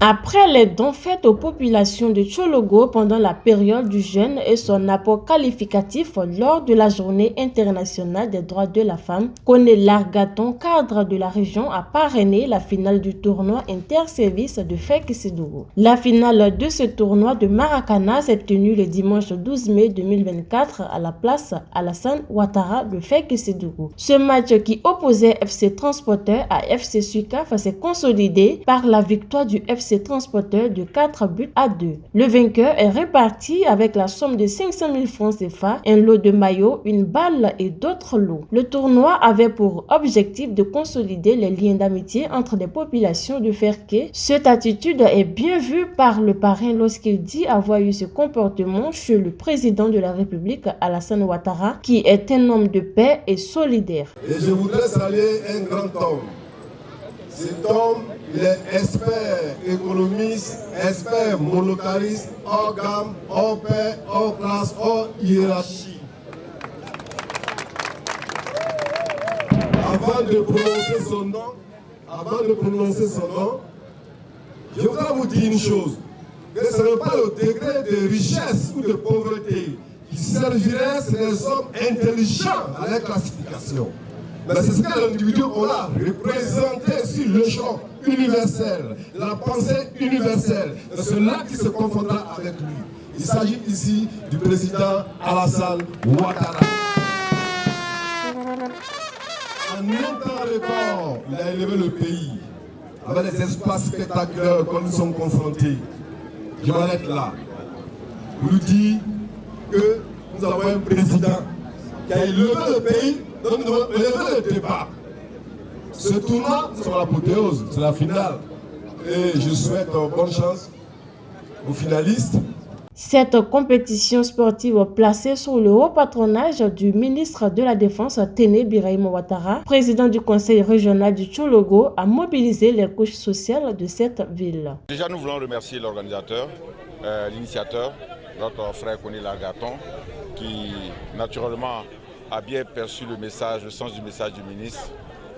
Après les dons faits aux populations de Tchologo pendant la période du jeûne et son apport qualificatif lors de la Journée internationale des droits de la femme, Koné Largaton, cadre de la région, a parrainé la finale du tournoi interservice de Fekisidougou. La finale de ce tournoi de Maracana s'est tenue le dimanche 12 mai 2024 à la place Alassane Ouattara de Fekisidougou. Ce match qui opposait FC Transporteur à FC Sucaf s'est consolidé par la victoire du FC Transporteur de 4 buts à 2. Le vainqueur est réparti avec la somme de 500 000 francs CFA, un lot de maillots, une balle et d'autres lots. Le tournoi avait pour objectif de consolider les liens d'amitié entre les populations de Ferké. Cette attitude est bien vue par le parrain lorsqu'il dit avoir eu ce comportement chez le président de la République, Alassane Ouattara, qui est un homme de paix et solidaire. Et je voudrais saluer un grand homme. Cet homme, il est expert économiste, expert monétariste, hors gamme, hors paix, hors classe, hors hiérarchie. Avant de prononcer son nom, je voudrais vous dire une chose, que ce n'est pas le degré de richesse ou de pauvreté qui servirait si les hommes intelligents à la classification. Mais c'est ce que l'individu qu'on a représenté sur le champ universel, la pensée universelle. C'est cela qui se confondra avec lui. Il s'agit ici du président Alassane Ouattara. En un temps record, il a élevé le pays avec les espaces spectaculaires comme nous sommes confrontés. Je m'arrête là. Pour lui dire que nous avons un président qui a élevé le pays. Donc nous devons élever le débat. Ce tournoi, c'est l'apothéose, c'est la finale. Et je souhaite bonne chance aux finalistes. Cette compétition sportive placée sous le haut patronage du ministre de la Défense Téné Birahim Ouattara, président du conseil régional du Tchologo, a mobilisé les couches sociales de cette ville. Déjà, nous voulons remercier l'organisateur, l'initiateur, notre frère Koné Largaton, qui naturellement a bien perçu le message, le sens du message du ministre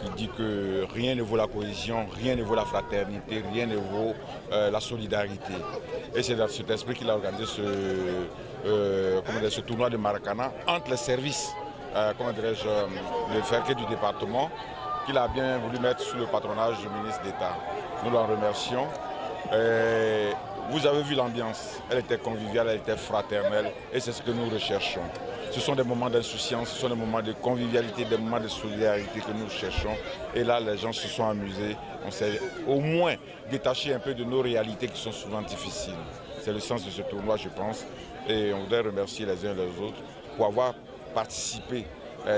qui dit que rien ne vaut la cohésion, rien ne vaut la fraternité, rien ne vaut la solidarité. Et c'est dans cet esprit qu'il a organisé ce tournoi de Maracana entre les services de Ferké du département qu'il a bien voulu mettre sous le patronage du ministre d'État. Nous l'en remercions. Vous avez vu l'ambiance, elle était conviviale, elle était fraternelle et c'est ce que nous recherchons. Ce sont des moments d'insouciance, ce sont des moments de convivialité, des moments de solidarité que nous cherchons. Et là, les gens se sont amusés, on s'est au moins détaché un peu de nos réalités qui sont souvent difficiles. C'est le sens de ce tournoi, je pense. Et on voudrait remercier les uns les autres pour avoir participé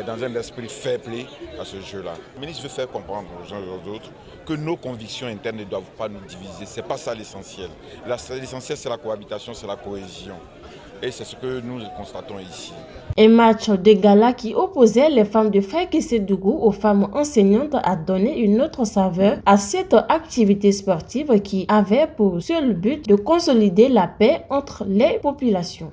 dans un esprit fair play à ce jeu-là. Le ministre veut faire comprendre aux uns et aux autres que nos convictions internes ne doivent pas nous diviser. Ce n'est pas ça l'essentiel. L'essentiel, c'est la cohabitation, c'est la cohésion. Et c'est ce que nous constatons ici. Un match de gala qui opposait les femmes de Fekisidougou aux femmes enseignantes a donné une autre saveur à cette activité sportive qui avait pour seul but de consolider la paix entre les populations.